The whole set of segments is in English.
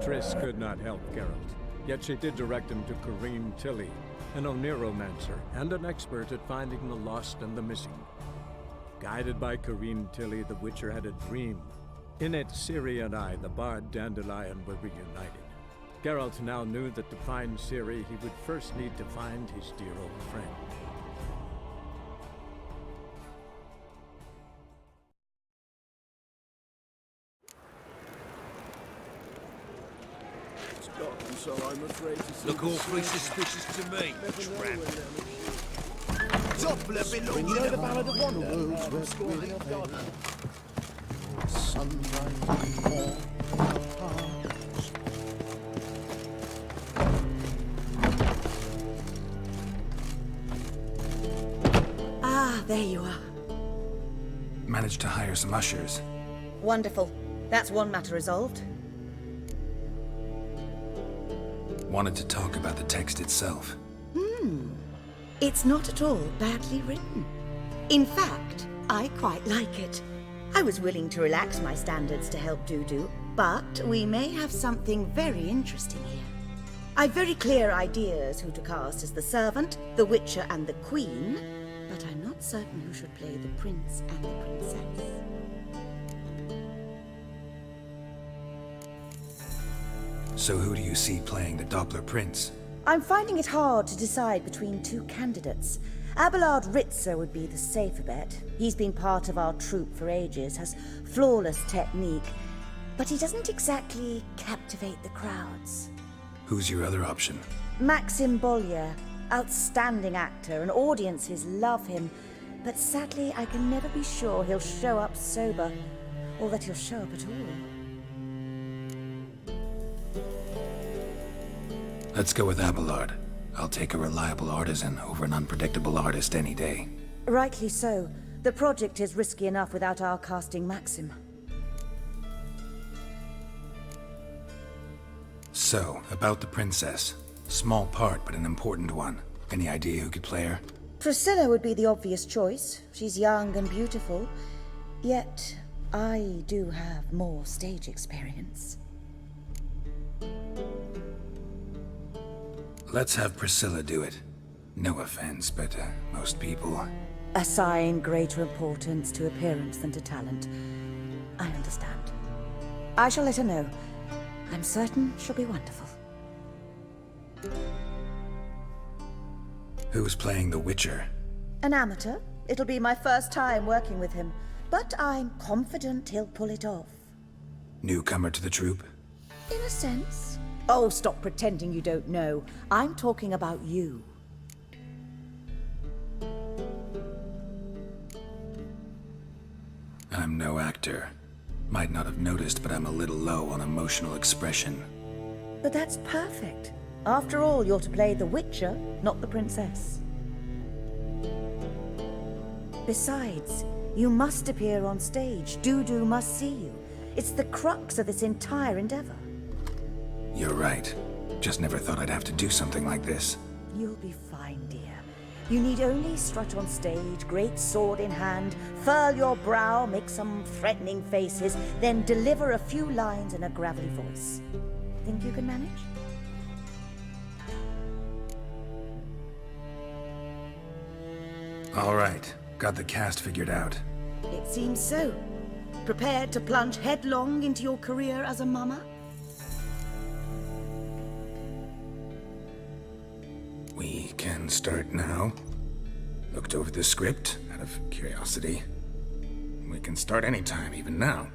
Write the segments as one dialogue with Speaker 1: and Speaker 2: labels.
Speaker 1: Triss could not help Geralt, yet she did direct him to Corrine Tilly, an Oniromancer and an expert at finding the lost and the missing. Guided by Corrine Tilly, the Witcher had a dream. In it, Ciri and I, the bard Dandelion, were reunited. Geralt now knew that to find Ciri, he would first need to find his dear old friend.
Speaker 2: So I'm afraid to see.
Speaker 3: Look awfully suspicious to me, tramp.
Speaker 2: When you know the Ballad of Wonder, sunrise
Speaker 4: Ah, there you are.
Speaker 5: Managed to hire some ushers.
Speaker 4: Wonderful. That's one matter resolved.
Speaker 5: Wanted to talk about the text itself.
Speaker 4: It's not at all badly written. In fact, I quite like it. I was willing to relax my standards to help Dudu, but we may have something very interesting here. I've very clear ideas who to cast as the servant, the Witcher and the Queen, but I'm not certain who should play the prince and the princess.
Speaker 5: So who do you see playing the Doppler Prince?
Speaker 4: I'm finding it hard to decide between two candidates. Abelard Ritzer would be the safer bet. He's been part of our troupe for ages, has flawless technique, but he doesn't exactly captivate the crowds.
Speaker 5: Who's your other option?
Speaker 4: Maxim Bollier, outstanding actor, and audiences love him, but sadly I can never be sure he'll show up sober, or that he'll show up at all.
Speaker 5: Let's go with Abelard. I'll take a reliable artisan over an unpredictable artist any day.
Speaker 4: Rightly so. The project is risky enough without our casting Maxim.
Speaker 5: So, about the princess. Small part, but an important one. Any idea who could play her?
Speaker 4: Priscilla would be the obvious choice. She's young and beautiful. Yet, I do have more stage experience.
Speaker 5: Let's have Priscilla do it. No offense, but most people...
Speaker 4: Assign greater importance to appearance than to talent. I understand. I shall let her know. I'm certain she'll be wonderful.
Speaker 5: Who's playing the Witcher?
Speaker 4: An amateur. It'll be my first time working with him, but I'm confident he'll pull it off.
Speaker 5: Newcomer to the troupe?
Speaker 4: In a sense. Oh, stop pretending you don't know. I'm talking about you.
Speaker 5: I'm no actor. Might not have noticed, but I'm a little low on emotional expression.
Speaker 4: But that's perfect. After all, you're to play the Witcher, not the princess. Besides, you must appear on stage. Dudu must see you. It's the crux of this entire endeavor.
Speaker 5: You're right. Just never thought I'd have to do something like this.
Speaker 4: You'll be fine, dear. You need only strut on stage, great sword in hand, furl your brow, make some threatening faces, then deliver a few lines in a gravelly voice. Think you can manage?
Speaker 5: All right. Got the cast figured out.
Speaker 4: It seems so. Prepared to plunge headlong into your career as a mama?
Speaker 5: We can start now. Looked over the script out of curiosity. We can start anytime, even now.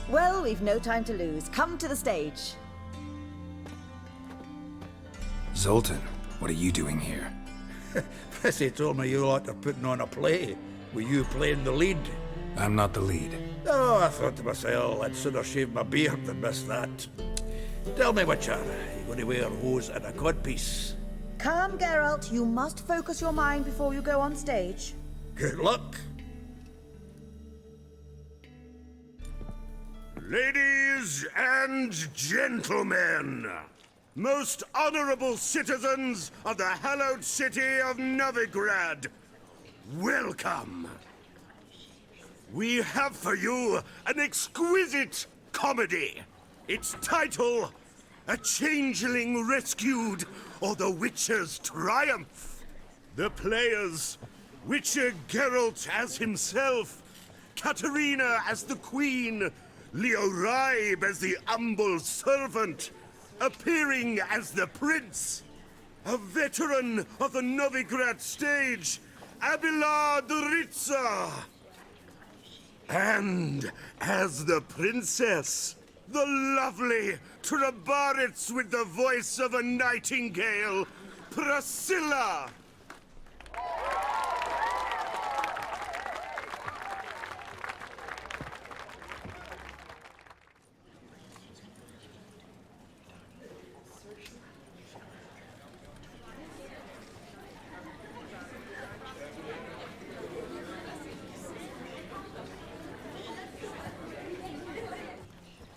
Speaker 4: Well, we've no time to lose. Come to the stage.
Speaker 5: Zoltan, what are you doing here?
Speaker 3: Prissy told me you lot are putting on a play. Were you playing the lead?
Speaker 5: I'm not the lead.
Speaker 3: Oh, I thought to myself, I'd sooner shave my beard than miss that. Tell me, Witcher, you going to wear hose and a codpiece?
Speaker 4: Come, Geralt. You must focus your mind before you go on stage.
Speaker 3: Good luck.
Speaker 6: Ladies and gentlemen, most honorable citizens of the hallowed city of Novigrad, welcome. We have for you an exquisite comedy, Its title, A Changeling Rescued, or The Witcher's Triumph. The players, Witcher Geralt as himself, Katarina as the Queen, Leo Raib as the humble servant, appearing as the Prince, a veteran of the Novigrad stage, Abelard Ritza, and as the Princess, the lovely Trabaritz with the voice of a nightingale, Priscilla.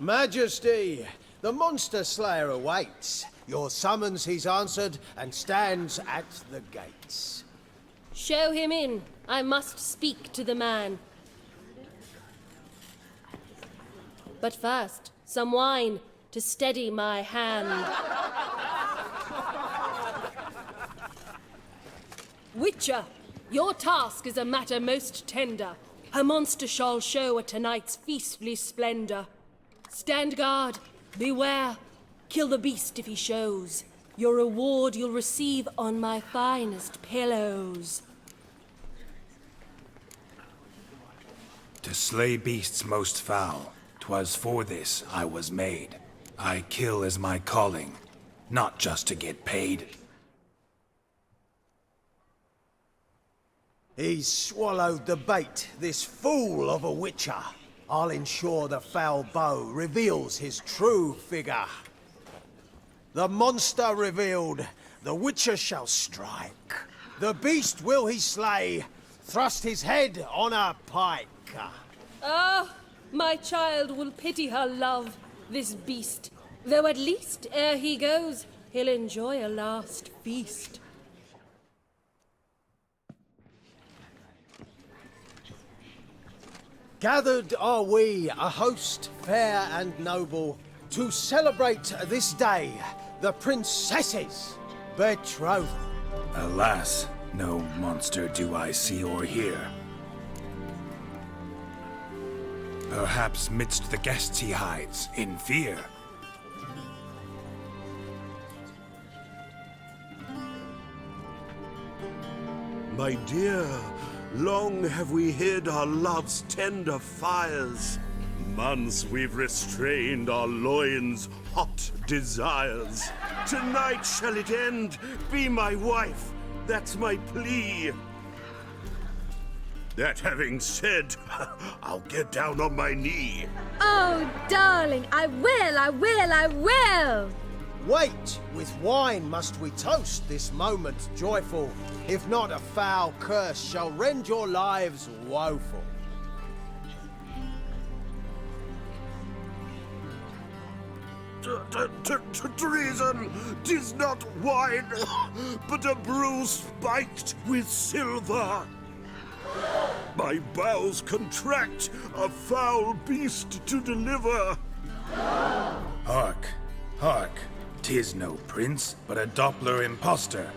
Speaker 2: Majesty, the monster slayer awaits. Your summons he's answered and stands at the gates.
Speaker 7: Show him in. I must speak to the man. But first, some wine to steady my hand. Witcher, your task is a matter most tender. Her monster shall show at tonight's feastly splendor. Stand guard, beware, kill the beast if he shows. Your reward you'll receive on my finest pillows.
Speaker 5: To slay beasts most foul, 'twas for this I was made. I kill as my calling, not just to get paid.
Speaker 2: He's swallowed the bait, this fool of a witcher. I'll ensure the foul bow reveals his true figure. The monster revealed, the witcher shall strike. The beast will he slay, thrust his head on a pike.
Speaker 7: Ah, my child will pity her love, this beast. Though at least, ere he goes, he'll enjoy a last feast.
Speaker 2: Gathered are we, a host fair and noble, to celebrate this day, the princess's betrothal.
Speaker 5: Alas, no monster do I see or hear. Perhaps midst the guests he hides, in fear.
Speaker 6: My dear, long have we hid our love's tender fires. Months we've restrained our loins' hot desires. Tonight shall it end, be my wife, that's my plea. That having said, I'll get down on my knee.
Speaker 8: Oh, darling, I will!
Speaker 2: Wait, with wine must we toast this moment joyful. If not, a foul curse shall rend your lives woeful.
Speaker 6: Treason! 'Tis not wine, but a brew spiked with silver. My bowels contract, a foul beast to deliver.
Speaker 5: Hark, hark, 'tis no prince, but a Doppler impostor.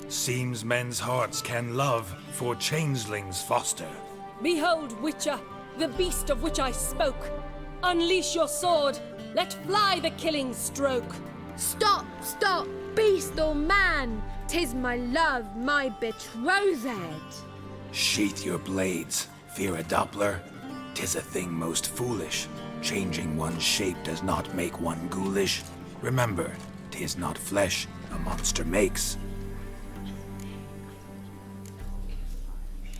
Speaker 5: Seems men's hearts can love, for changelings foster.
Speaker 7: Behold, Witcher, the beast of which I spoke. Unleash your sword. Let fly the killing stroke.
Speaker 8: Stop, stop, beast or man! 'Tis my love, my betrothed.
Speaker 5: Sheath your blades, fear a Doppler. 'Tis a thing most foolish. Changing one's shape does not make one ghoulish. Remember, 'tis not flesh a monster makes,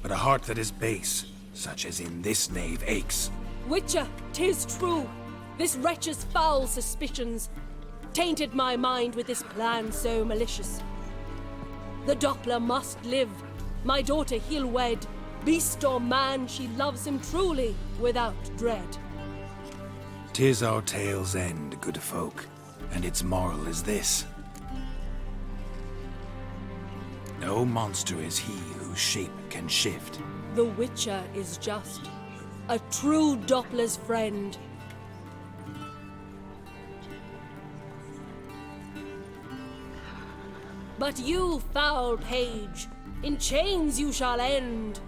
Speaker 5: but a heart that is base, such as in this knave aches.
Speaker 7: Witcher, 'tis true. This wretch's foul suspicions tainted my mind with this plan so malicious. The Doppler must live. My daughter he'll wed. Beast or man, she loves him truly, without dread.
Speaker 5: 'Tis our tale's end, good folk, and its moral is this. No monster is he whose shape can shift.
Speaker 7: The Witcher is just a true Doppler's friend. But you, foul page, in chains you shall end.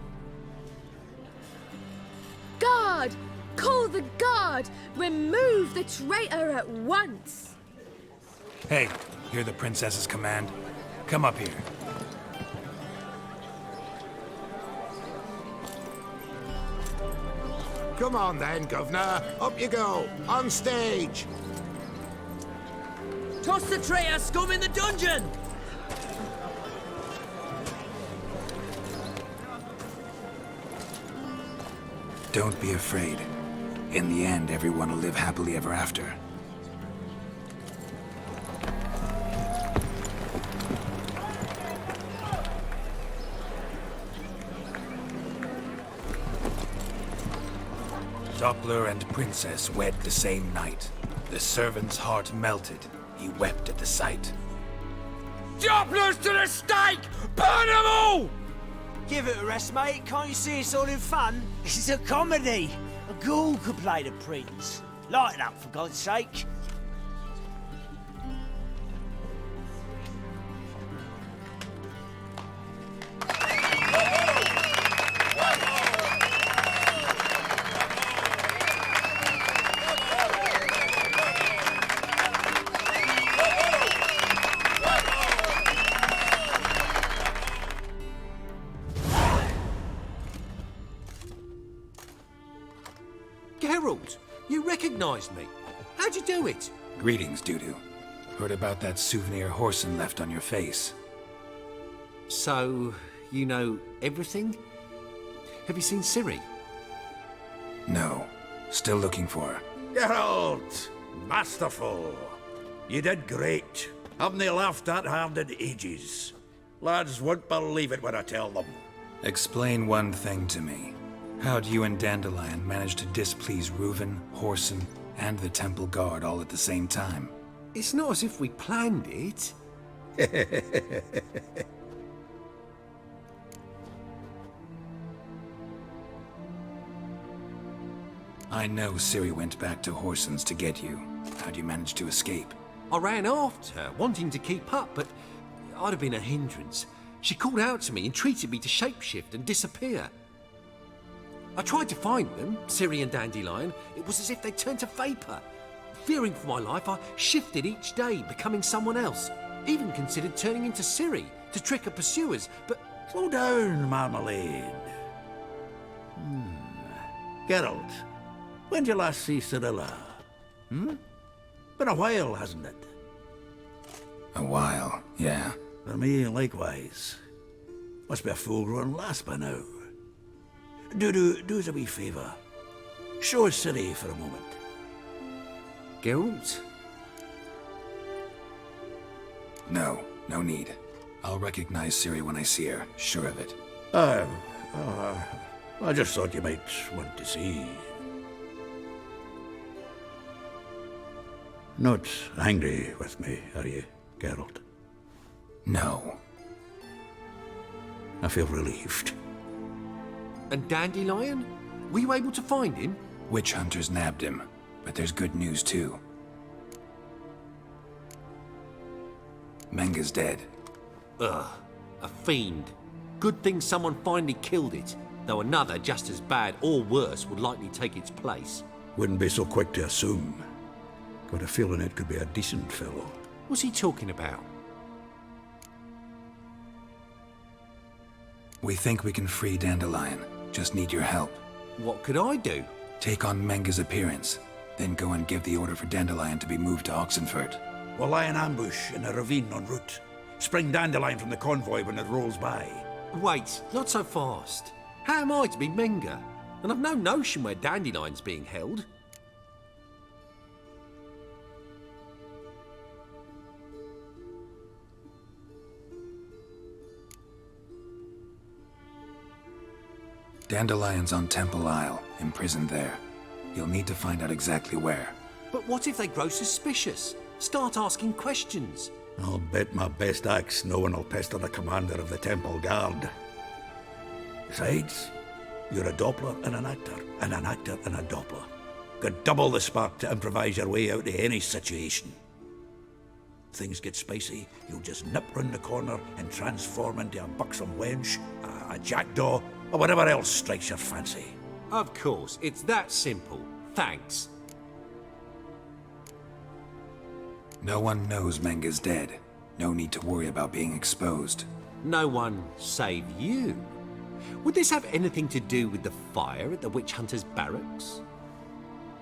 Speaker 8: Guard! Call the guard! Remove the traitor at once!
Speaker 5: Hey, hear the princess's command? Come up here.
Speaker 9: Come on then, Governor. Up you go. On stage.
Speaker 10: Toss the traitor scum in the dungeon!
Speaker 5: Don't be afraid. In the end, everyone will live happily ever after. Doppler and Princess wed the same night. The servant's heart melted. He wept at the sight.
Speaker 10: Dopplers to the stake! Burn them all!
Speaker 11: Give it a rest, mate. Can't you see it's all in fun? This is a comedy. A ghoul could play the prince. Lighten up, for God's sake.
Speaker 10: Geralt, you recognized me. How'd you do it?
Speaker 5: Greetings, Dudu. Heard about that souvenir Horson left on your face.
Speaker 10: So, you know everything? Have you seen Ciri?
Speaker 5: No. Still looking for her.
Speaker 3: Geralt! Masterful! You did great. Haven't they laughed that hard in ages? Lads won't believe it when I tell them.
Speaker 5: Explain one thing to me. How'd you and Dandelion manage to displease Reuven, Horson, and the Temple Guard all at the same time?
Speaker 10: It's not as if we planned it.
Speaker 5: I know Ciri went back to Horson's to get you. How'd you manage to escape?
Speaker 10: I ran after her, wanting to keep up, but I'd have been a hindrance. She called out to me, entreated me to shapeshift and disappear. I tried to find them, Ciri and Dandelion. It was as if they'd turned to vapor. Fearing for my life, I shifted each day, becoming someone else. Even considered turning into Ciri to trick her pursuers, but...
Speaker 3: Slow down, Marmalade. Geralt, when did you last see Cyrilla? Been a while, hasn't it?
Speaker 5: A while, yeah.
Speaker 3: For me, likewise. Must be a full-grown lass by now. Do us a wee favour. Show us Ciri for a moment.
Speaker 10: Geralt?
Speaker 5: No need. I'll recognize Ciri when I see her, sure of it.
Speaker 3: I just thought you might want to see. Not angry with me, are you, Geralt?
Speaker 5: No.
Speaker 3: I feel relieved.
Speaker 10: And Dandelion? Were you able to find him?
Speaker 5: Witch hunters nabbed him, but there's good news too. Menga's dead.
Speaker 10: Ugh, a fiend. Good thing someone finally killed it, though another just as bad or worse would likely take its place.
Speaker 3: Wouldn't be so quick to assume. Got a feeling it could be a decent fellow.
Speaker 10: What's he talking about?
Speaker 5: We think we can free Dandelion. Just need your help.
Speaker 10: What could I do?
Speaker 5: Take on Menga's appearance, then go and give the order for Dandelion to be moved to Oxenfurt.
Speaker 3: We'll lie in ambush in a ravine en route. Spring Dandelion from the convoy when it rolls by.
Speaker 10: Wait, not so fast. How am I to be Menga? And I've no notion where Dandelion's being held.
Speaker 5: Dandelion's on Temple Isle, imprisoned there. You'll need to find out exactly where.
Speaker 10: But what if they grow suspicious? Start asking questions?
Speaker 3: I'll bet my best axe no one will pester the commander of the Temple Guard. Besides, you're a Doppler and an actor and a Doppler. Got double the spark to improvise your way out of any situation. Things get spicy, you'll just nip round the corner and transform into a buxom wench, a jackdaw, or whatever else strikes your fancy.
Speaker 10: Of course, it's that simple. Thanks.
Speaker 5: No one knows Menga's dead. No need to worry about being exposed.
Speaker 10: No one save you. Would this have anything to do with the fire at the witch hunter's barracks?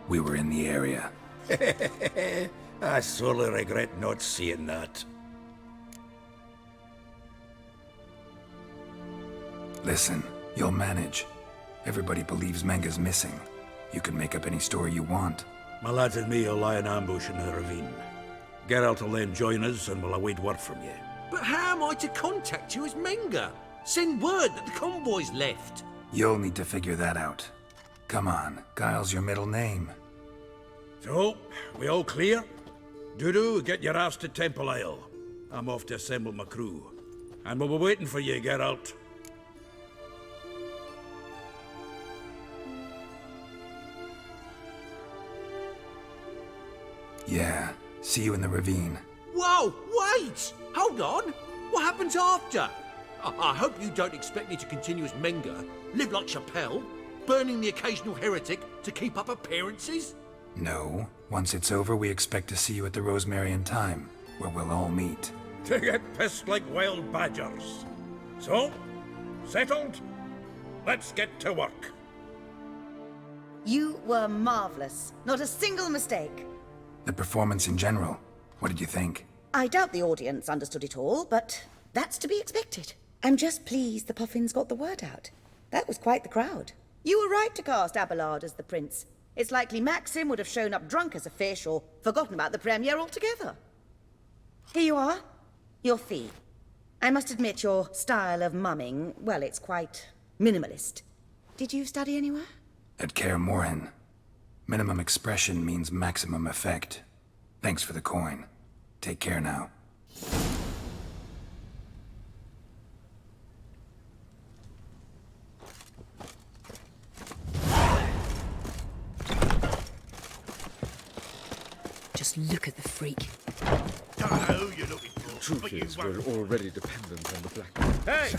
Speaker 5: We were in the area.
Speaker 3: I sorely regret not seeing that.
Speaker 5: Listen, you'll manage. Everybody believes Menga's missing. You can make up any story you want.
Speaker 3: My lads and me will lie in ambush in the ravine. Geralt will then join us and we'll await word from you.
Speaker 10: But how am I to contact you as Menga? Send word that the convoy's left.
Speaker 5: You'll need to figure that out. Come on, Guile's your middle name.
Speaker 3: So, we all clear? Dudu, get your ass to Temple Isle. I'm off to assemble my crew. And we'll be waiting for you, Geralt.
Speaker 5: Yeah, see you in the ravine.
Speaker 10: Whoa, wait! Hold on! What happens after? I hope you don't expect me to continue as Menga, live like Chappelle, burning the occasional heretic to keep up appearances?
Speaker 5: No. Once it's over, we expect to see you at the Rosemary in Time, where we'll all meet.
Speaker 3: To get pissed like wild badgers. So, settled? Let's get to work.
Speaker 4: You were marvelous. Not a single mistake.
Speaker 5: The performance in general, what did you think?
Speaker 4: I doubt the audience understood it all, but that's to be expected. I'm just pleased the Puffins got the word out. That was quite the crowd. You were right to cast Abelard as the prince. It's likely Maxim would have shown up drunk as a fish or forgotten about the premiere altogether. Here you are. Your fee. I must admit your style of mumming, well, it's quite minimalist. Did you study anywhere?
Speaker 5: At Kaer Morhen. Minimum expression means maximum effect. Thanks for the coin. Take care now.
Speaker 8: Just look at the freak.
Speaker 6: Hello, you're looking for.
Speaker 1: Truth is, we're already dependent on the black.
Speaker 6: Hey!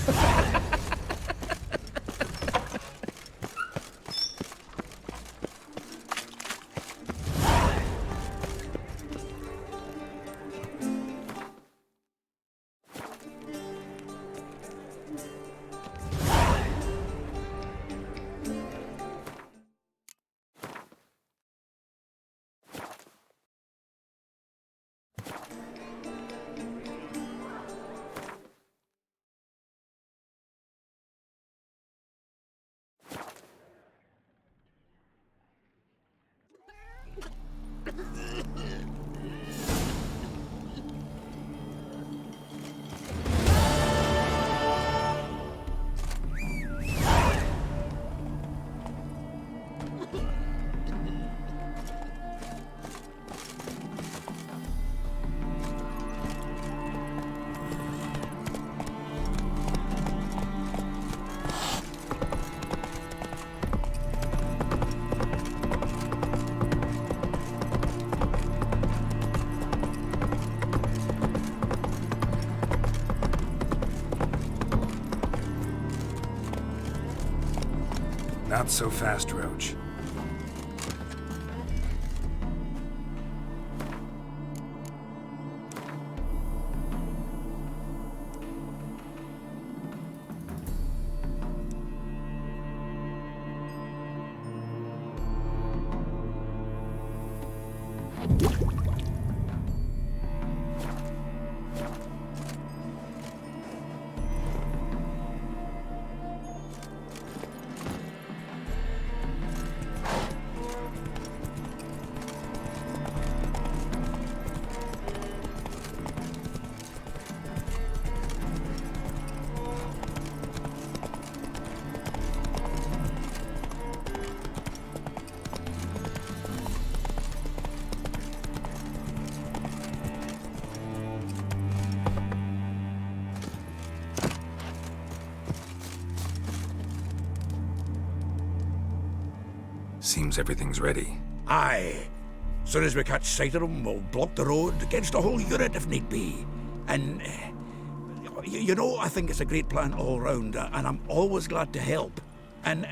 Speaker 5: Not so fast, Roach. Seems everything's ready.
Speaker 3: Aye. Soon as we catch sight of them, we'll block the road against a whole unit if need be. And, you know, I think it's a great plan all round, and I'm always glad to help. And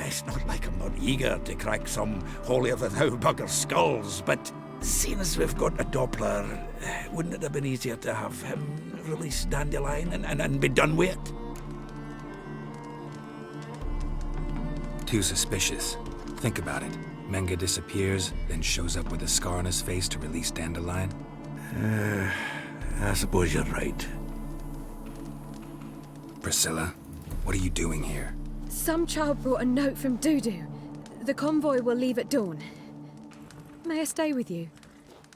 Speaker 3: it's not like I'm not eager to crack some holier-than-thou bugger's skulls, but seeing as we've got a Doppler, wouldn't it have been easier to have him release Dandelion and be done with it?
Speaker 5: Too suspicious. Think about it. Menga disappears, then shows up with a scar on his face to release Dandelion.
Speaker 3: I suppose you're right.
Speaker 5: Priscilla, what are you doing here?
Speaker 8: Some child brought a note from Dudu. The convoy will leave at dawn. May I stay with you?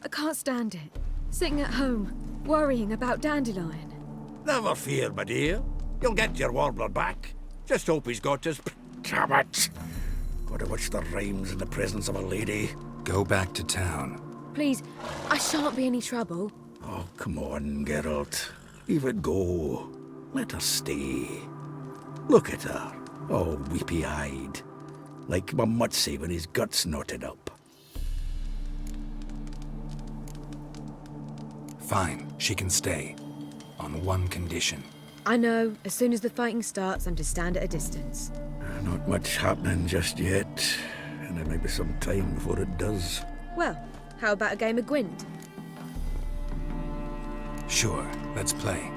Speaker 8: I can't stand it. Sitting at home, worrying about Dandelion.
Speaker 3: Never fear, my dear. You'll get your warbler back. Just hope he's got his... Damn it! Gotta watch the rhymes in the presence of a lady.
Speaker 5: Go back to town.
Speaker 8: Please, I shan't be any trouble.
Speaker 3: Oh, come on, Geralt. Leave it go. Let her stay. Look at her, all weepy-eyed. Like Mamutsy when his guts knotted up.
Speaker 5: Fine, she can stay. On one condition.
Speaker 8: I know, as soon as the fighting starts, I'm to stand at a distance.
Speaker 3: Not much happening just yet, and there may be some time before it does.
Speaker 8: Well, how about a game of Gwent?
Speaker 5: Sure, let's play.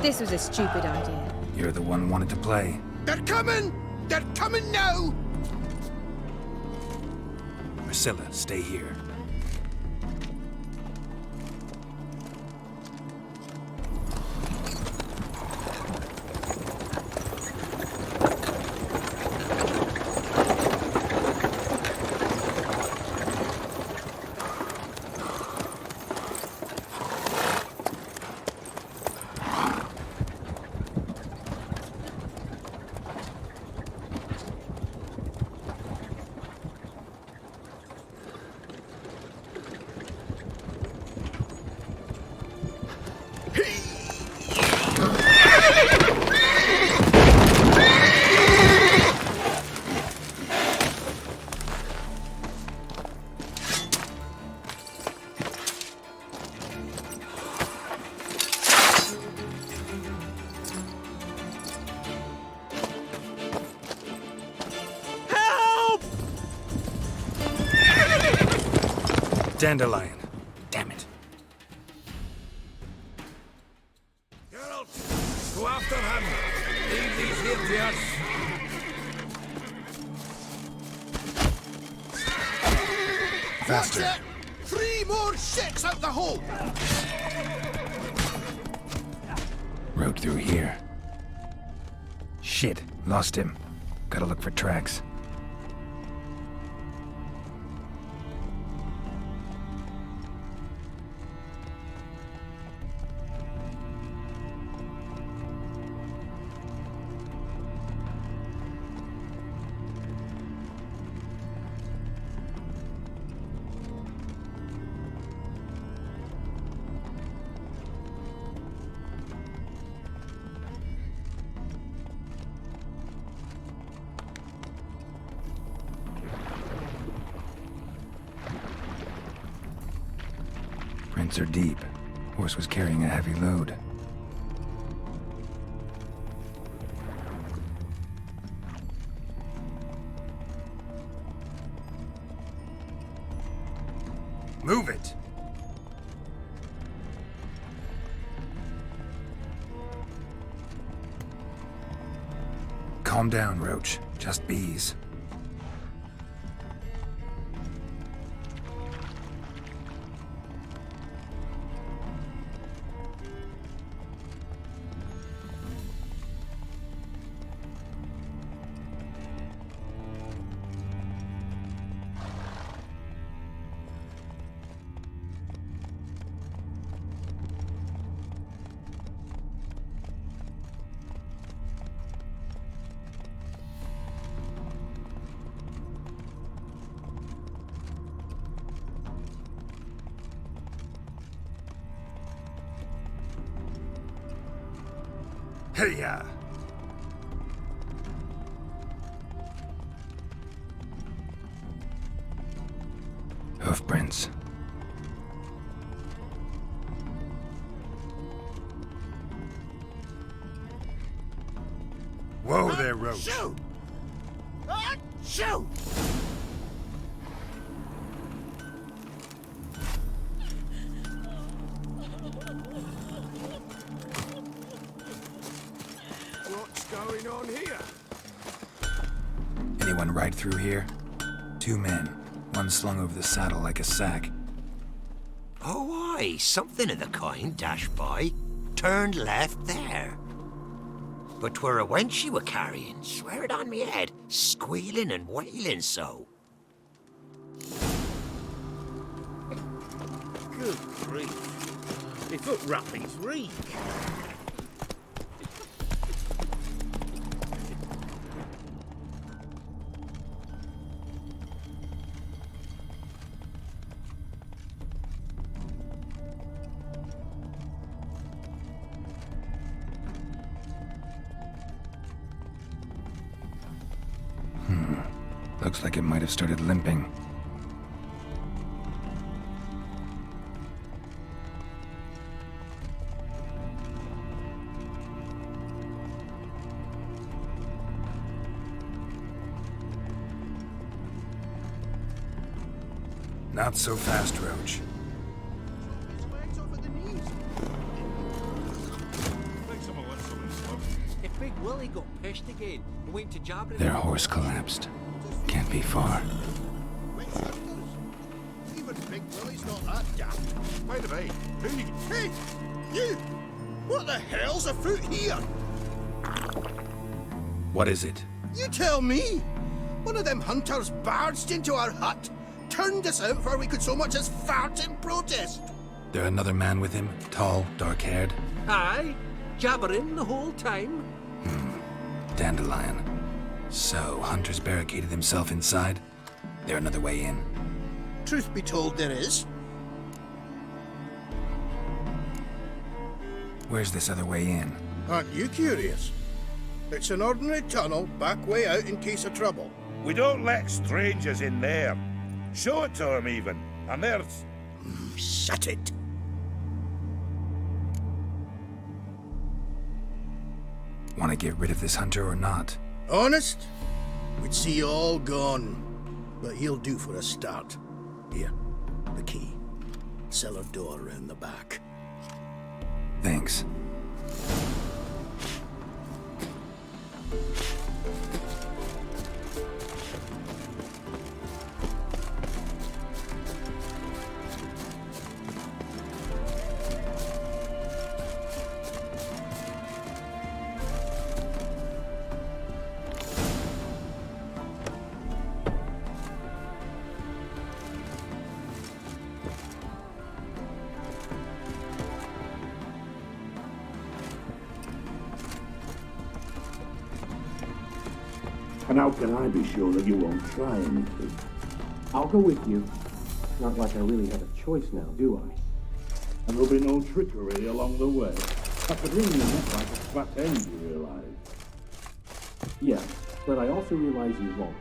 Speaker 8: This was a stupid idea.
Speaker 5: You're the one who wanted to play.
Speaker 9: They're coming! They're coming now!
Speaker 5: Priscilla, stay here. Dandelion. Damn it.
Speaker 3: Geralt, go after him. Leave these here to us.
Speaker 5: Faster.
Speaker 9: Watch it! 3 more ships out the hole!
Speaker 5: Road through here. Shit, lost him. Gotta look for tracks. Prints are deep. Horse was carrying a heavy load.
Speaker 9: Move it!
Speaker 5: Calm down, Roach. Just bees.
Speaker 9: Hey-ya!
Speaker 5: Hoof prints.
Speaker 9: Whoa there, Roach.
Speaker 11: Shoot! Shoot!
Speaker 9: What's going on here?
Speaker 5: Anyone ride through here? 2 men. One slung over the saddle like a sack.
Speaker 12: Oh, aye, something of the kind dashed by. Turned left there. But 'twere a wench you were carrying, swear it on me head, squealing and wailing so.
Speaker 6: Good grief. My foot wrappings reek.
Speaker 5: Looks like it might have started limping. Not so fast, Roach.
Speaker 6: Think some
Speaker 10: If Big Willie got pissed again and went to jabbering...
Speaker 5: Their horse collapsed. Can't be far.
Speaker 9: Even Big Willie's not that daft. By the way, Hey! You! What the hell's afoot here?
Speaker 5: What is it?
Speaker 9: You tell me! One of them hunters barged into our hut, turned us out before we could so much as fart in protest.
Speaker 5: There another man with him? Tall, dark-haired?
Speaker 10: Aye, jabbering the whole time.
Speaker 5: Dandelion. So, Hunter's barricaded himself inside? There another way in?
Speaker 9: Truth be told, there is.
Speaker 5: Where's this other way in?
Speaker 9: Aren't you curious? It's an ordinary tunnel, back way out in case of trouble.
Speaker 6: We don't let strangers in there. Show it to them even. And there's...
Speaker 9: Shut it.
Speaker 5: Want to get rid of this hunter or not?
Speaker 9: Honest? We'd see you all gone. But he'll do for a start. Here, the key. Cellar door around the back.
Speaker 5: Thanks.
Speaker 13: And how can I be sure that you won't try anything?
Speaker 14: I'll go with you. Not like I really have a choice now, do I?
Speaker 13: And there'll be no trickery along the way. I could ring the neck like a fat end, you realize?
Speaker 14: Yes, but I also realize you won't.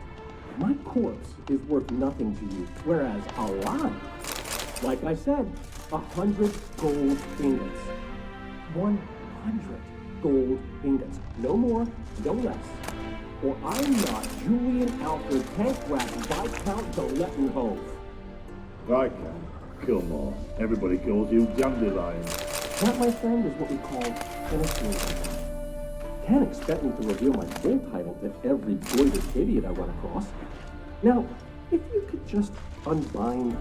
Speaker 14: My corpse is worth nothing to you, whereas alive, like I said, 100 gold ingots. 100 gold ingots. No more, no less. Or I'm not Julian Alfred Tankrat Viscount Doletenhove.
Speaker 13: I can. Kill more. Everybody calls you Dandelion.
Speaker 14: That, my friend, is what we call innocence. Can't expect me to reveal my full title to every goited idiot I run across. Now, if you could just unbind...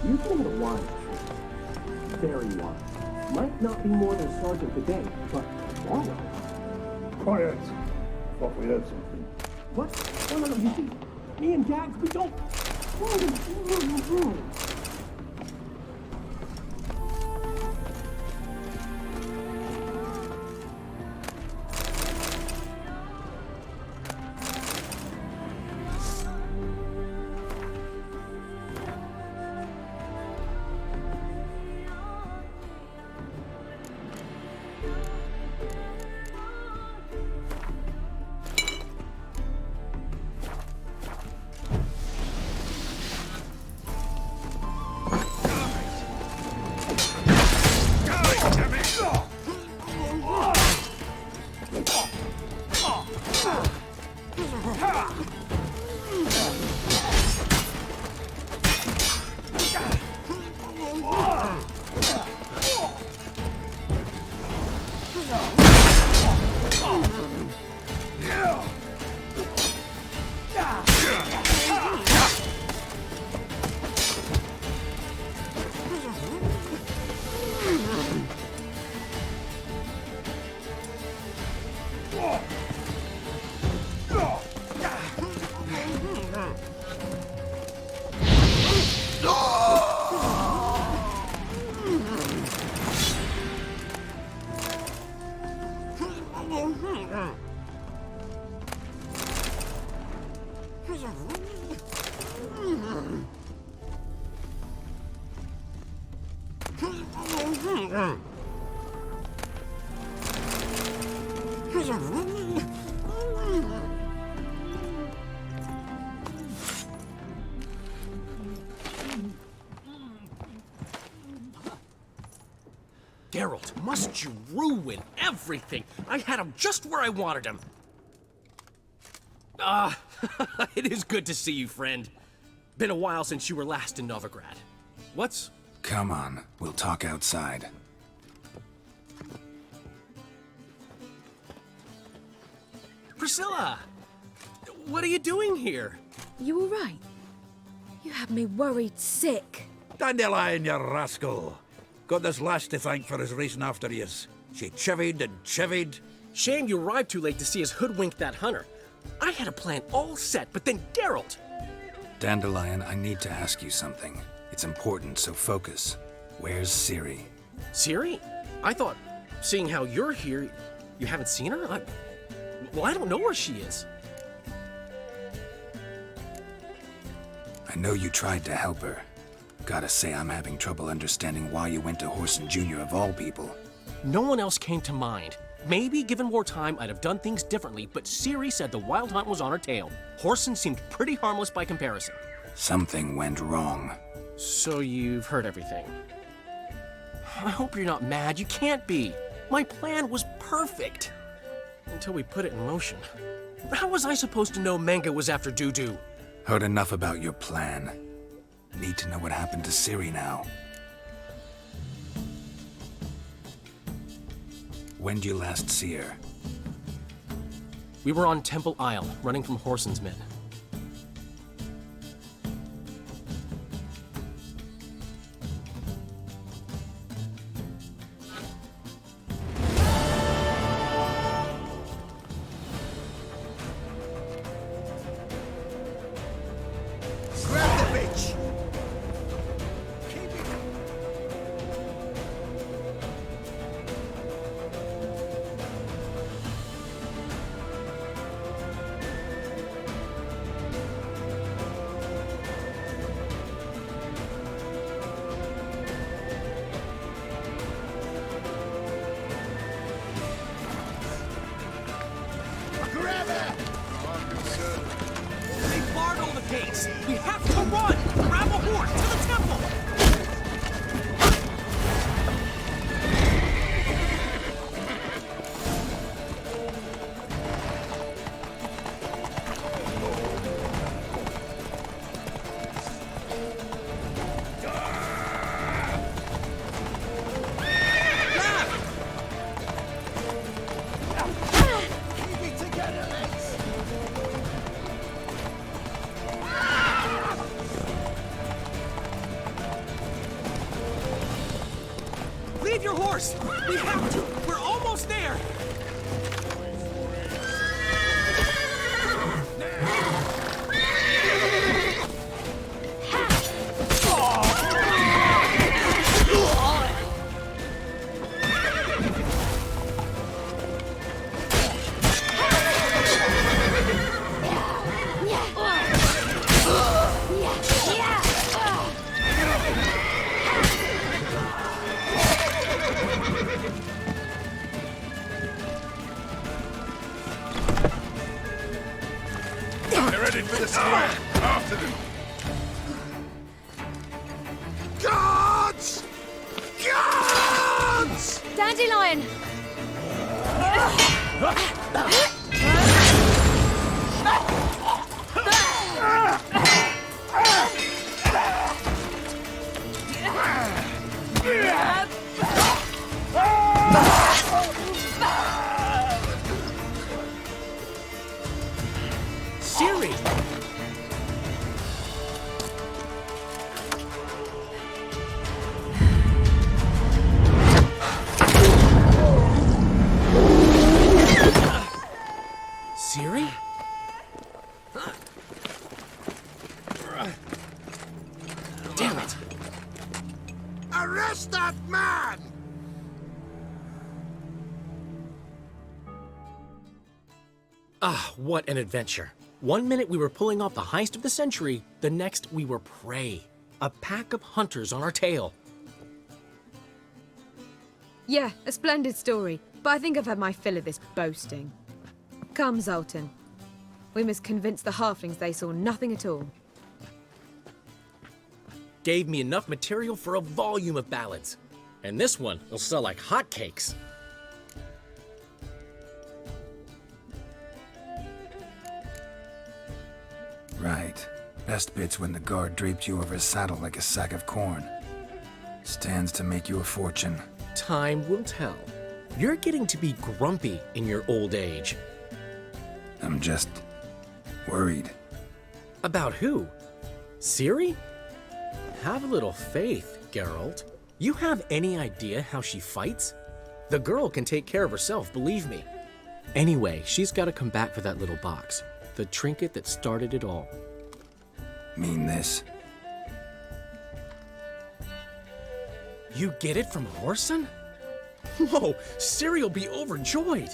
Speaker 14: You've been a while. Very wise. Might not be more than sergeant today, but tomorrow.
Speaker 13: Quiet. Thought we heard something.
Speaker 14: What? No, you see, me and Gags, we don't...
Speaker 10: Geralt, must you ruin everything? I had him just where I wanted him. It is good to see you, friend. Been a while since you were last in Novigrad. What's
Speaker 5: Come on, we'll talk outside.
Speaker 15: Priscilla! What are you doing here?
Speaker 8: You all right? You had me worried sick.
Speaker 3: Dandelion, you rascal! Got this lass to thank for his racing after yous. She chivied and chivied.
Speaker 15: Shame you arrived too late to see us hoodwink that hunter. I had a plan all set, but then Geralt!
Speaker 5: Dandelion, I need to ask you something. It's important, so focus. Where's Ciri?
Speaker 15: Ciri? I thought, seeing how you're here, you haven't seen her? I don't know where she is.
Speaker 5: I know you tried to help her. Gotta say, I'm having trouble understanding why you went to Whoreson Jr. of all people.
Speaker 15: No one else came to mind. Maybe, given more time, I'd have done things differently, but Ciri said the Wild Hunt was on her tail. Whoreson seemed pretty harmless by comparison.
Speaker 5: Something went wrong.
Speaker 15: So you've heard everything. I hope you're not mad. You can't be. My plan was perfect. Until we put it in motion. How was I supposed to know Manga was after Dudu?
Speaker 5: Heard enough about your plan. Need to know what happened to Ciri now. When did you last see her?
Speaker 15: We were on Temple Isle, running from Whoreson's men.
Speaker 2: Grab the bitch! Grab her!
Speaker 15: They barred all the gates! We have to run! Grab a horse to the temple!
Speaker 2: Keep it together, mates!
Speaker 15: Leave your horse! We have to! We're almost there!
Speaker 6: They're ready for the square. After them.
Speaker 2: Guards! Guards!
Speaker 8: Dandelion!
Speaker 15: Ciri! Ciri? Damn it!
Speaker 2: Arrest that man!
Speaker 15: Ah, what an adventure. One minute we were pulling off the heist of the century, the next we were prey. A pack of hunters on our tail.
Speaker 8: Yeah, a splendid story, but I think I've had my fill of this boasting. Come, Zoltan. We must convince the halflings they saw nothing at all.
Speaker 15: Gave me enough material for a volume of ballads. And this one will sell like hotcakes.
Speaker 5: Right. Best bit's when the guard draped you over his saddle like a sack of corn. Stands to make you a fortune.
Speaker 15: Time will tell. You're getting to be grumpy in your old age.
Speaker 5: I'm just worried.
Speaker 15: About who? Ciri? Have a little faith, Geralt. You have any idea how she fights? The girl can take care of herself, believe me. Anyway, she's got to come back for that little box. The trinket that started it all.
Speaker 5: Mean this?
Speaker 15: You get it from Whoreson? Whoa, Ciri will be overjoyed.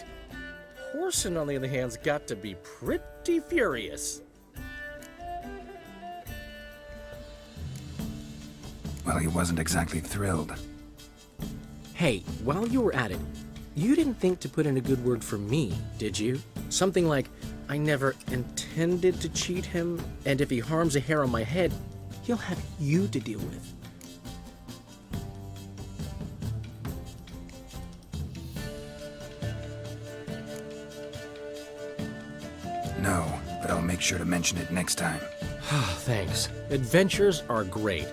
Speaker 15: Whoreson, on the other hand, has got to be pretty furious.
Speaker 5: Well, he wasn't exactly thrilled.
Speaker 15: Hey, while you were at it, you didn't think to put in a good word for me, did you? Something like, I never intended to cheat him, and if he harms a hair on my head, he'll have you to deal with.
Speaker 5: No, but I'll make sure to mention it next time.
Speaker 15: Thanks. Adventures are great,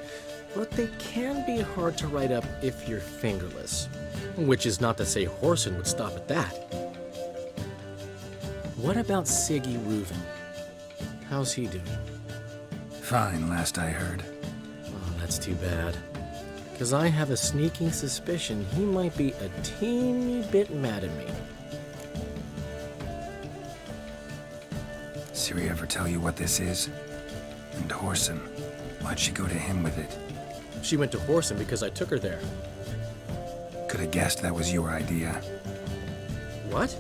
Speaker 15: but they can be hard to write up if you're fingerless. Which is not to say Whoreson would stop at that. What about Siggy Reuven? How's he doing?
Speaker 5: Fine, last I heard.
Speaker 15: Oh, that's too bad. Because I have a sneaking suspicion he might be a teeny bit mad at me.
Speaker 5: Ciri ever tell you what this is? And Whoreson, why'd she go to him with it?
Speaker 15: She went to Whoreson because I took her there.
Speaker 5: Could have guessed that was your idea.
Speaker 15: What?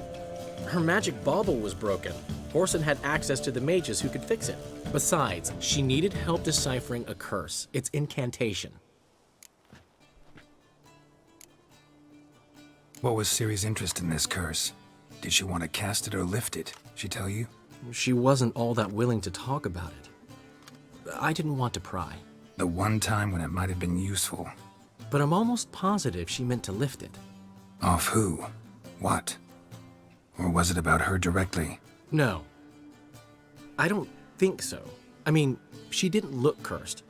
Speaker 15: Her magic bauble was broken. Whoreson had access to the mages who could fix it. Besides, she needed help deciphering a curse. It's incantation.
Speaker 5: What was Ciri's interest in this curse? Did she want to cast it or lift it? She tell you?
Speaker 15: She wasn't all that willing to talk about it. I didn't want to pry.
Speaker 5: The one time when it might have been useful.
Speaker 15: But I'm almost positive she meant to lift it.
Speaker 5: Off who? What? Or was it about her directly?
Speaker 15: No. I don't think so. I mean, she didn't look cursed.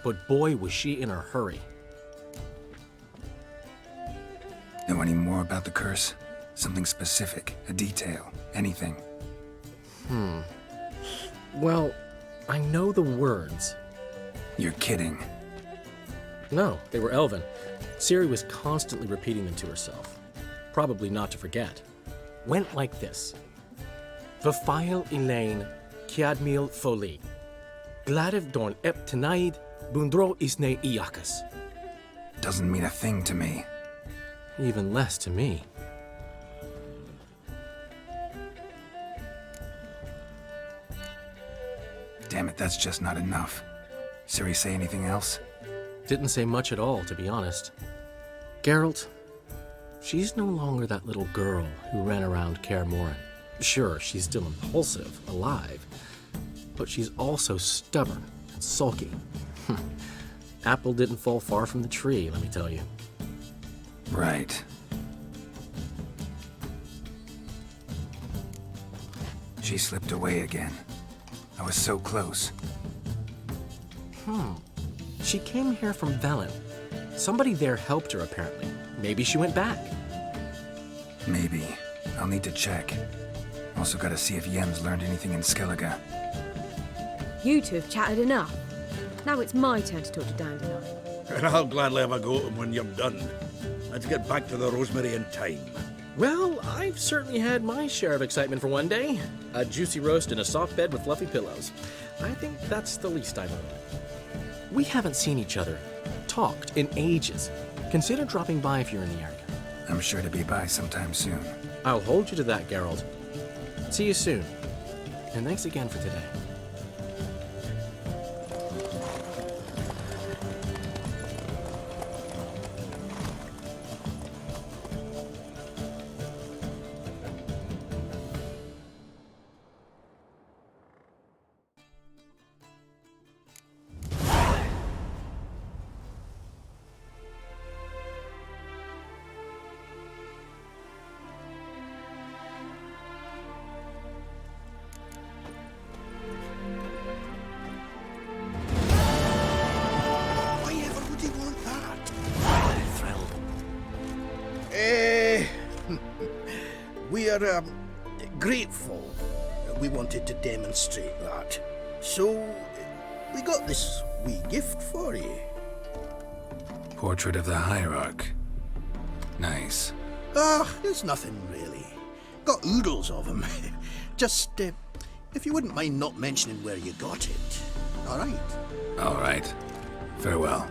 Speaker 15: But boy, was she in a hurry.
Speaker 5: Know any more about the curse? Something specific, a detail, anything?
Speaker 15: Well, I know the words.
Speaker 5: You're kidding.
Speaker 15: No, they were Elven. Ciri was constantly repeating them to herself. Probably not to forget. Went like this. Vafile Elaine, Kiadmil Foli. Gladev Dorn Ep Tenaid, Bundro Isne Iakas.
Speaker 5: Doesn't mean a thing to me.
Speaker 15: Even less to me.
Speaker 5: Damn it, that's just not enough. Ciri say anything else?
Speaker 15: Didn't say much at all, to be honest. Geralt, she's no longer that little girl who ran around Kaer Morhen. Sure, she's still impulsive, alive, but she's also stubborn and sulky. Apple didn't fall far from the tree, let me tell you.
Speaker 5: Right. She slipped away again. I was so close.
Speaker 15: She came here from Velen. Somebody there helped her, apparently. Maybe she went back.
Speaker 5: Maybe. I'll need to check. Also gotta see if Yem's learned anything in Skellige.
Speaker 8: You two have chatted enough. Now it's my turn to talk to Dandelion.
Speaker 3: And I'll gladly have a go at him when you're done. Let's get back to the Rosemary in time.
Speaker 15: Well, I've certainly had my share of excitement for one day. A juicy roast in a soft bed with fluffy pillows. I think that's the least I've owed. We haven't seen each other, talked, in ages. Consider dropping by if you're in the area.
Speaker 5: I'm sure to be by sometime soon.
Speaker 15: I'll hold you to that, Geralt. See you soon. And thanks again for today.
Speaker 9: we're grateful. We wanted to demonstrate that. So, we got this wee gift for you.
Speaker 5: Portrait of the Hierarch. Nice.
Speaker 9: It's nothing really. Got oodles of them. Just, if you wouldn't mind not mentioning where you got it. All right?
Speaker 5: All right. Farewell.